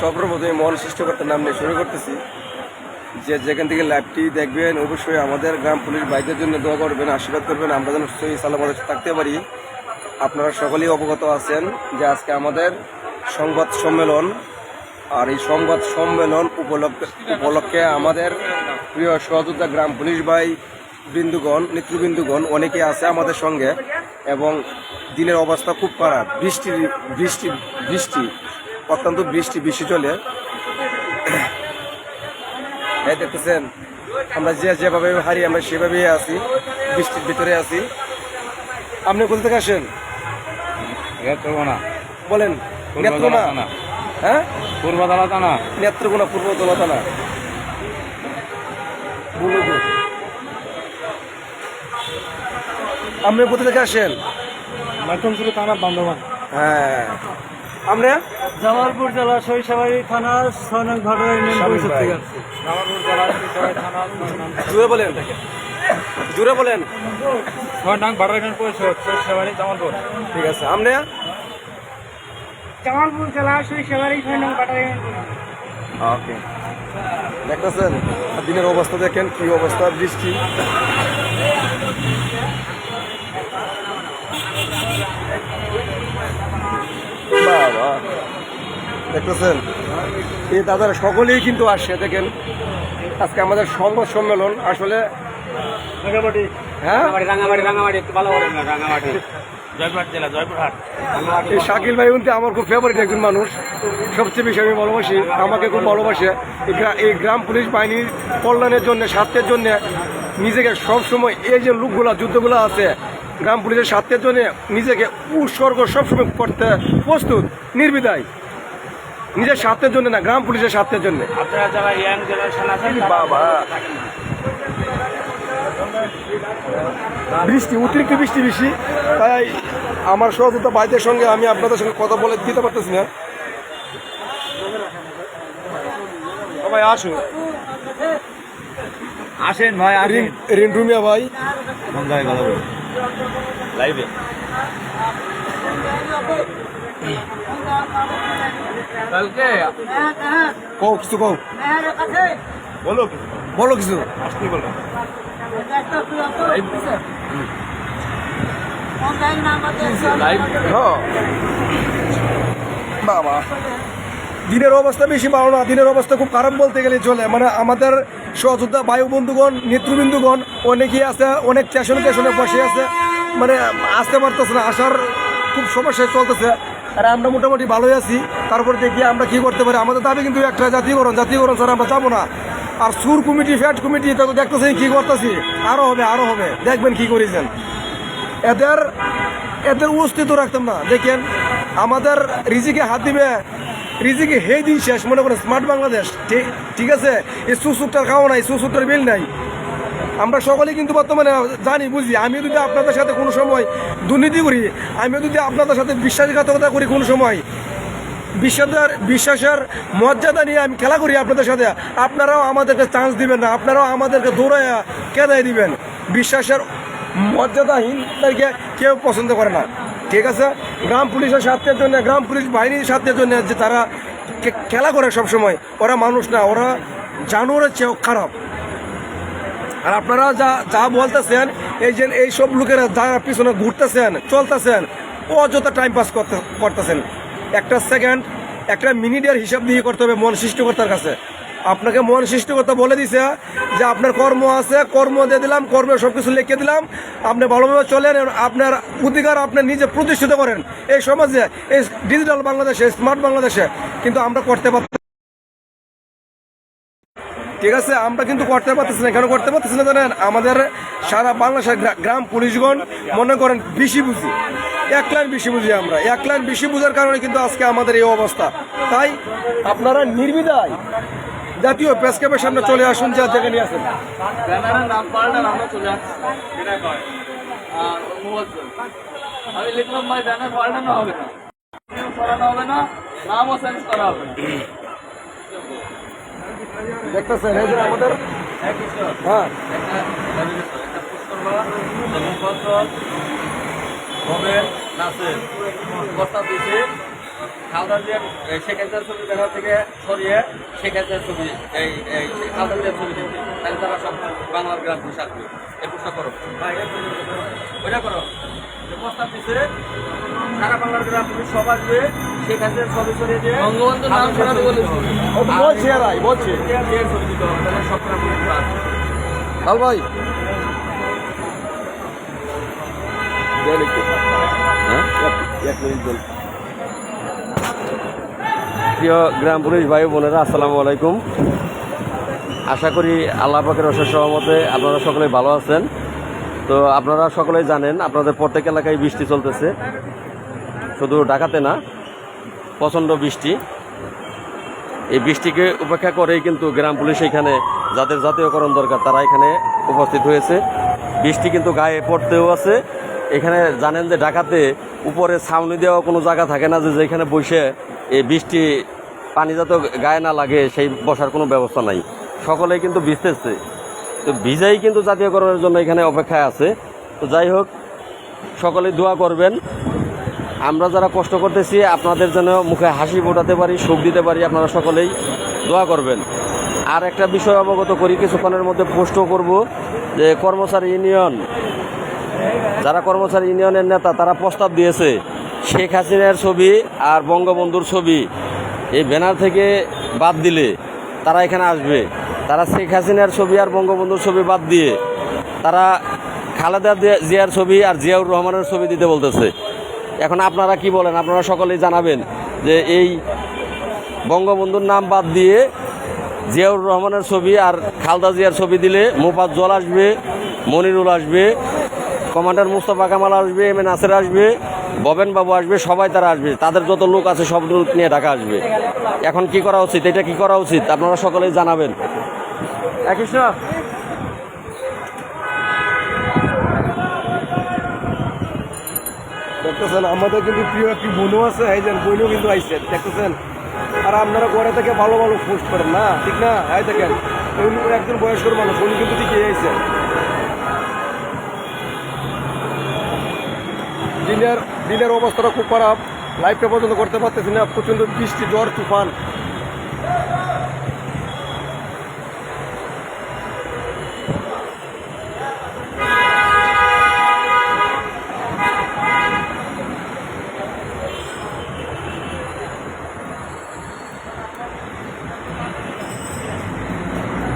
সর্বপ্রথমে মন সৃষ্টিকর্তার নাম নিয়ে শুরু করতেছি। যে যেখান থেকে লাইভটি দেখবেন অবশ্যই আমাদের গ্রাম পুলিশ ভাইদের জন্য দোয়া করবেন, আশীর্বাদ করবেন, আমরা যেন সহি সালামতে থাকতে পারি। আপনারা সকলেই অবগত আছেন যে আজকে আমাদের সংবাদ সম্মেলন, আর এই সংবাদ সম্মেলন উপলক্ষে আমাদের প্রিয় সহযোদ্ধা গ্রাম পুলিশ ভাই বৃন্দুগণ, নেতৃবৃন্দুগণ অনেকে আছে আমাদের সঙ্গে, এবং দিনের অবস্থা খুব খারাপ। বৃষ্টি অত্যন্ত বৃষ্টি চলে। এই দেখতেছেন আমরা যেভাবে হারি আমরা সেভাবেই আছি, বৃষ্টির ভিতরে আছি। আপনি কোথা থেকে আসেন? বলেন। নেত্রকোনা? হ্যাঁ, পূর্বতলা থানা। নেত্রকোনা পূর্বতলা থানা। আপনি কোথা থেকে আসেন? মাইথনপুর থানা, বান্ধবান। হ্যাঁ, আমরা জামালপুর জেলা সরিষাবাড়ি থানা ৬ নং ভাটা ইউনিয়ন পরিষদ থেকে আসছি। জামালপুর জেলা সরিষাবাড়ি থানা জুড়ে বলেন ৬ নং ভাটা ইউনিয়ন পরিষদ, সরিষাবাড়ি, জামালপুর। ঠিক আছে। আমরা জামালপুর জেলা সরিষাবাড়ি ৬ নং ভাটা ইউনিয়ন পরিষদ। ওকে, দেখতেছেন দিনের অবস্থা, দেখেন কি অবস্থা, বৃষ্টি। বাবা, দেখতেছেন এই দাদারা সকলেই কিন্তু আসছে। দেখেন আজকে আমাদের সংবাদ সম্মেলন আসলে হ্যাঁ এই শাকিল ভাই কিন্তু আমার খুব ফেভারিট একজন মানুষ, সবচেয়ে বেশি আমি ভালোবাসি, আমাকে খুব ভালোবাসে। এই গ্রাম পুলিশ বাহিনীর কল্যাণের জন্য, স্বার্থের জন্য নিজেকে সবসময়, এই যে লোকগুলা যুদ্ধগুলো আছে গ্রাম পুলিশের স্বার্থের জন্য নিজেকে উৎসর্গ সবসময় করতে প্রস্তুত, নির্বিধায়, নিজের স্বার্থের জন্য না, গ্রাম পুলিশের স্বার্থের জন্য। বাবা, বৃষ্টি, অতিরিক্ত বৃষ্টি বেশি, তাই আমার সহযোগিতা ভাইদের সঙ্গে আমি আপনাদের সঙ্গে কথা বলে দিতে পারতেছি না। ভাই আসুন, আসেন ভাই, আসেন। রিন্টু মিয়া ভাই লাইভে কালকে কও কিছু, কও বলো বলো কিছু। আসতে বলো। বাবা, দিনের অবস্থা বেশি ভালো না, দিনের অবস্থা খুব খারাপ বলতে গেলে চলে। মানে আমাদের সহযোদ্ধা বায়ু বন্ধুগণ, নেতৃবৃন্দুগণ অনেকেই আছে, অনেক স্টেশনে বসে আছে, মানে আসতে পারতেছে না, আসার খুব সমস্যায় চলতেছে। আর আমরা মোটামুটি ভালোই আছি। তারপরে দেখি আমরা কি করতে পারি। আমাদের দাবি কিন্তু একটা, জাতীয়করণ ছাড়া আমরা যাবো না। আর সুর কমিটি, ফ্যাট কমিটি দেখতেছি কি করতেছি, আরো হবে, দেখবেন কি করেছেন। এদের অস্তিত্ব রাখতাম না। দেখেন আমাদের রিজিকে হাত দিবে, রিজিকে হে দিন শেষ, মনে করেন স্মার্ট বাংলাদেশ, ঠিক আছে। এই সুসুরটার খাওয়া নাই, সুসুরটার বিল নাই। আমরা সকলে কিন্তু বর্তমানে জানি, বুঝি। আমিও যদি আপনাদের সাথে কোনো সময় দুর্নীতি করি, আমিও যদি আপনাদের সাথে বিশ্বাসঘাতকতা করি, কোনো সময় বিশ্বাসের মর্যাদা নিয়ে আমি খেলা করি আপনাদের সাথে, আপনারাও আমাদেরকে চান্স দিবেন না, আপনারাও আমাদেরকে দৌড়াইয়া কেদাই দিবেন। বিশ্বাসের মর্যাদাহীনদেরকে কেউ পছন্দ করে না, ঠিক আছে। গ্রাম পুলিশের স্বার্থের জন্য, গ্রাম পুলিশ বাহিনীর স্বার্থের জন্য যে তারা খেলা করে সবসময়, ওরা মানুষ না, ওরা জানোয়ারের চেয়েও খারাপ। আর আপনারা যা বলতেছেন, এই সব লোকেরা যারা পিছনে ঘুরতেছেন, চলতেছেন, অযথা টাইম পাস করতেছেন। একটা সেকেন্ড, একটা মিনিটের হিসাব দিয়ে করতে হবে মন সৃষ্টিকর্তার কাছে। আপনাকে মন সৃষ্টিকর্তা বলে দিছে যে আপনার কর্ম আছে, কর্ম দিয়ে দিলাম, কর্মে সব কিছু লিখে দিলাম, আপনি ভালোভাবে চলেন, আপনার অধিকার আপনি নিজে প্রতিষ্ঠিত করেন এই সমাজে, এই ডিজিটাল বাংলাদেশে, স্মার্ট বাংলাদেশে। কিন্তু আমরা করতে পারছি, ঠিক আছে, আমরা কিন্তু করতে পারতেছি না। কেন করতে পারতেছি না জানেন? আমাদের সারা বাংলাদেশের গ্রাম পুলিশগণ মনে করেন বেশি বুঝি, এক লাইন বেশি বুঝি। আমরা এক লাইন বেশি বুঝার কারণে কিন্তু আজকে আমাদের এই অবস্থা। তাই আপনারা নির্বিধায় জাতীয় প্রেস ক্লাবের সামনে চলে আসুন, যা জায়গায় নিয়ে আসেন। আমি লিখলাম ভাই, ব্যানার পাল্টানো হবে না, করানো হবে না, নামও চেঞ্জ করা হবে না। দেখতেছেন এই যে আমাদের, হ্যাঁ, হবে নাচের কথা দিতে খালদা জিয়ার শেখ হাসিনার ছবি ব্যানার থেকে সরিয়ে শেখ হাসিনার ছবি এই খালদা জিয়ার ছবি দিচ্ছে, তাহলে তারা সব বাংলার গ্রাম পুলিশ আসবে। এই প্রশ্ন করো, ওইটা করো যে প্রস্তাব দিচ্ছে সারা বাংলার গ্রাম পুলিশ সব আসবে, শেখ হাসিনার ছবি সরিয়ে দিয়ে বঙ্গবন্ধুর নাম শোনাতে বলেছি। বলছি এরাই বলছি জিয়ার ছবি দিতে হবে, তাহলে সব গ্রাম পুলিশ আসবে। লাল ভাই দেন একটু। হ্যাঁ, এক মিনিট দেন। প্রিয় গ্রাম পুলিশ ভাই বোনেরা, আসসালামু আলাইকুম। আশা করি আল্লাহ পাকের অশেষ রহমতে আপনারা সকলেই ভালো আছেন। তো আপনারা সকলেই জানেন আপনাদের প্রত্যেক এলাকায় বৃষ্টি চলতেছে, শুধু ঢাকাতে না, প্রচণ্ড বৃষ্টি। এই বৃষ্টিকে উপেক্ষা করেই কিন্তু গ্রাম পুলিশ এখানে যাদের জাতীয়করণ দরকার তারা এখানে উপস্থিত হয়েছে। বৃষ্টি কিন্তু গায়ে পড়তেও আছে। এখানে জানেন যে ঢাকাতে উপরে ছাউনি দেওয়া কোনো জায়গা থাকে না, যে যেখানে বসে এই বৃষ্টি পানি যাতে গায়ে না লাগে সেই বসার কোনো ব্যবস্থা নাই। সকলেই কিন্তু ভিজতেছে, তো ভিজাই কিন্তু জাতীয়করণের জন্য এখানে অপেক্ষায় আছে। তো যাই হোক, সকলেই দোয়া করবেন। আমরা যারা কষ্ট করতেছি আপনাদের যেন মুখে হাসি ফোটাতে পারি, সুখ দিতে পারি, আপনারা সকলেই দোয়া করবেন। আর একটা বিষয় অবগত করি, কিছুক্ষণের মধ্যে পোস্টও করব যে কর্মচারী ইউনিয়ন, যারা কর্মচারী ইউনিয়নের নেতা তারা প্রস্তাব দিয়েছে শেখ হাসিনার ছবি আর বঙ্গবন্ধুর ছবি এই ব্যানার থেকে বাদ দিলে তারা এখানে আসবে। তারা শেখ হাসিনার ছবি আর বঙ্গবন্ধুর ছবি বাদ দিয়ে তারা খালেদা জিয়ার ছবি আর জিয়াউর রহমানের ছবি দিতে বলতেছে। এখন আপনারা কি বলেন? আপনারা সকলেই জানাবেন যে এই বঙ্গবন্ধুর নাম বাদ দিয়ে জিয়াউর রহমানের ছবি আর খালেদা জিয়ার ছবি দিলে মোফাজ্জল আসবে, মনিরুল আসবে, কমান্ডার মুস্তফা কামাল আসবে, এম এ নাসের আসবে, ববেন বাবু আসবে, সবাই তারা আসবে। তাদের যত লোক আছে সব লোক নিয়ে ঢাকা আসবে। এখন কি করা উচিত? এটা কি করা উচিত? আপনারা সকলেই জানাবেন। কৃষ্ণ দেখতেছেন আমাদের কিন্তু প্রিয় একটি বোনও আছে, এই যে বোনও কিন্তু আইসেন দেখতেছেন। আর আপনারা ঘরে থেকে ভালো ভালো পোস্ট করেন না, ঠিক না? এই দেখেন উনি একজন বয়স্ক মানুষ, উনি কিন্তু ঠিকই আইসেন। দিনের অবস্থাটা খুব খারাপ, লাইফটা পর্যন্ত করতে পারতেছি না, প্রচণ্ড বৃষ্টি, ঝড়, তুফান।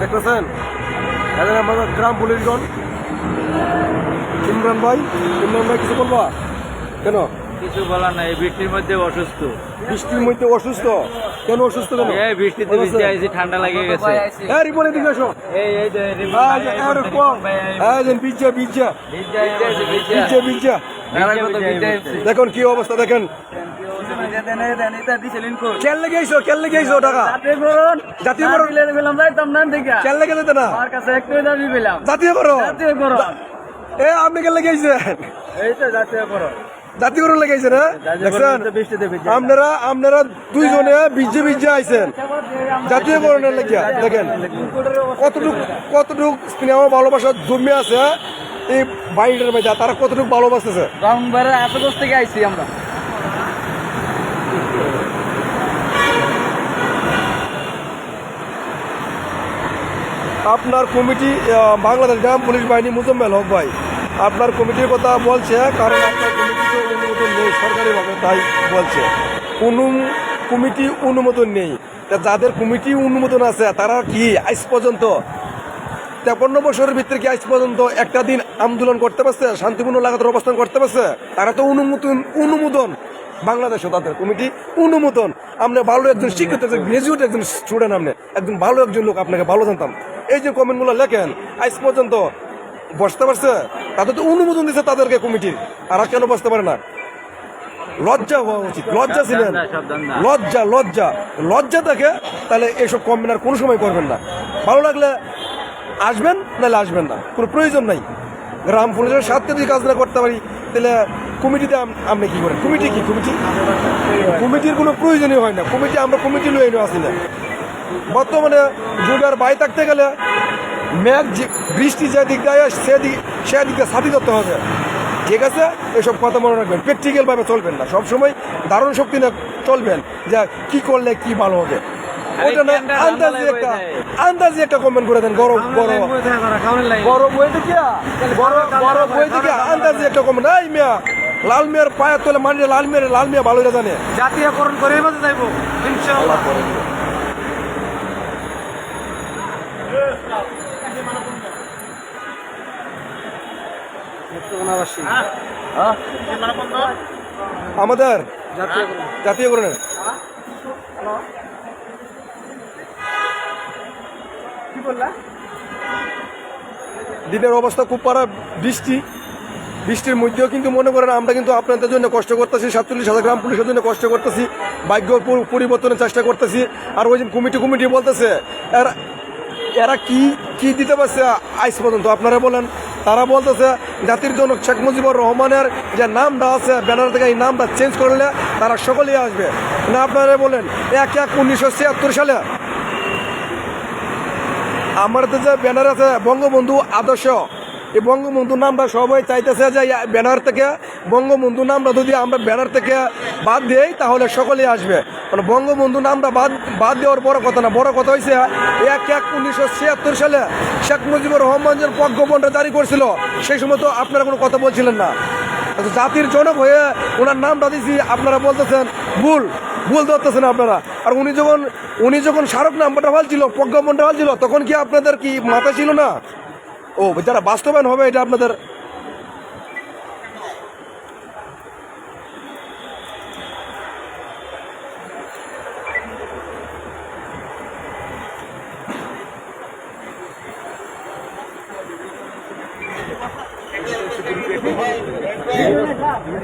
দেখতেছেন আমাদের গ্রাম পুলিশগণ। ইমরান ভাই কিছু বলবা? কেন কিছু বলার নাই, বৃষ্টির মধ্যে অসুস্থ। বৃষ্টির মধ্যে অসুস্থ? কেন অসুস্থ? কেন? এই বৃষ্টিতে ভিজে আইছি, ঠান্ডা লাগে গেছে। হ্যাঁ রিপোর্ট এদিকে আসো। এই যে বিজ্জা দেখুন কি অবস্থা, দেখেন কেন লেগে আইসো টাকা জাতীয়করণ কেন লেগে যেতে না জাতীয়করণ আপনি কেন লেগে আইছেন? জাতীয়করণ লেগে আইছেন? আপনারা দুইজনে বিজ্জে আইছেন জাতীয়করণের লেগে। দেখেন কতটুক স্নেহ ভালোবাসা জমে আছে এই বাড়িটার মধ্যে, তারা কতটুকু ভালোবাসতেছে। থেকে আইছি আমরা। আপনার কমিটি বাংলাদেশ গ্রাম পুলিশ বাহিনী মুজাম্মেল হক ভাই আপনার কমিটির কথা বলছে, কারণ আপনার কমিটিতে অনুমোদন নেই সরকারিভাবে, তাই বলছে কোনো কমিটি অনুমোদন নেই। তা যাদের কমিটি অনুমোদন আছে তারা কি আজ পর্যন্ত 53 বছরের ভিতরে কি আজ পর্যন্ত একটা দিন আন্দোলন করতে পারছে, শান্তিপূর্ণ লাগাতার অবস্থান করতে পারছে? তারা তো অনুমোদন বাংলাদেশে তাদের কমিটি অনুমোদন। আপনি ভালো একজন শিক্ষিত, একজন গ্রাজুয়েট, একজন স্টুডেন্ট, আপনি একজন ভালো একজন লোক, আপনাকে ভালো জানতাম। এই যে কমেন্টগুলো লেখেন আজ পর্যন্ত বসতে পারছে? তাদের তো অনুমোদন দিচ্ছে তাদেরকে কমিটির, আর কেন বসতে পারে না? লজ্জা হওয়া উচিত। লজ্জা ছিলেন, লজ্জা দেখে তাহলে এইসব কমেন্ট আর কোনো সময় করবেন না। ভালো লাগলে আসবেন, নাহলে আসবেন না, কোনো প্রয়োজন নাই। গ্রাম পুলিশের স্বার্থে যদি কাজ না করতে পারি তাহলে কমিটিতে আপনি কি করেন? কমিটির কোনো প্রয়োজনই হয় না। আমরা কমিটি লয়ে আসি না। বর্তমানে যুগের বাই থাকতে গেলে বৃষ্টি যে দিক দেয় সেদিকে সাথী করতে হবে। ঠিক আছে, এসব কথা মনে রাখবেন, প্র্যাকটিক্যাল ভাবে চলবেন না, সবসময় ধারণ শক্তি না চলবেন, যে কি করলে কি ভালো হবে। ওটা না, আন্দাজি একটা কমেন্ট করে দেন, গরম গরম বড় বই থেকে বড় বই থেকে আন্দাজি একটা কমেন্ট। এই মিয়া, লাল মিয়ার পায়ের তলে মানি, লাল মিয়া ভালো জানে। জাতীয়করণ করে বাজে যাইব ইনশাআল্লাহ। আমাদের জাতীয়করণের দিনের অবস্থা খুব খারাপ, বৃষ্টির মধ্যেও কিন্তু মনে করেন আমরা কিন্তু আপনাদের জন্য কষ্ট করতেছি, 47,000 গ্রাম পুলিশের জন্য কষ্ট করতেছি, ভাগ্য পরিবর্তনের চেষ্টা করতেছি। আর ওই যে কমিটি বলতেছে এরা কি দিতে পারছে আজ পর্যন্ত আপনারা বলেন। তারা বলতেছে জাতির জনক শেখ মুজিবুর রহমানের যে নামটা আছে ব্যানার থেকে, এই নামটা চেঞ্জ করলে তারা সকলেই আসবে না। আপনারা বলেন 1/1/1976 সালে আমাদের যে ব্যানার আছে বঙ্গবন্ধু আদর্শ, এই বঙ্গবন্ধু নামটা সবাই চাইতেছে যে ব্যানার থেকে বঙ্গবন্ধু নামটা যদি আমরা ব্যানার থেকে বাদ দিই তাহলে সকলেই আসবে। মানে বঙ্গবন্ধু নামটা বাদ দেওয়ার বড় কথা না, বড় কথা হয়েছে 1/1/1976 সালে শেখ মুজিবুর রহমান যে প্রজ্ঞাপনটা জারি করছিল, সেই সময় তো আপনারা কোনো কথা বলছিলেন না। জাতির জনক হয়ে ওনার নামটা দিয়েছি, আপনারা বলতেছেন ভুল ধরতেছেন আপনারা। আর উনি যখন স্মারক নাম্বারটা ফালছিল, প্রজ্ঞাপনটা ফালছিল, তখন কি আপনাদের কি মাথা ছিল না? ও যারা বাস্তবায়ন হবে এটা আপনাদের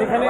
এখানে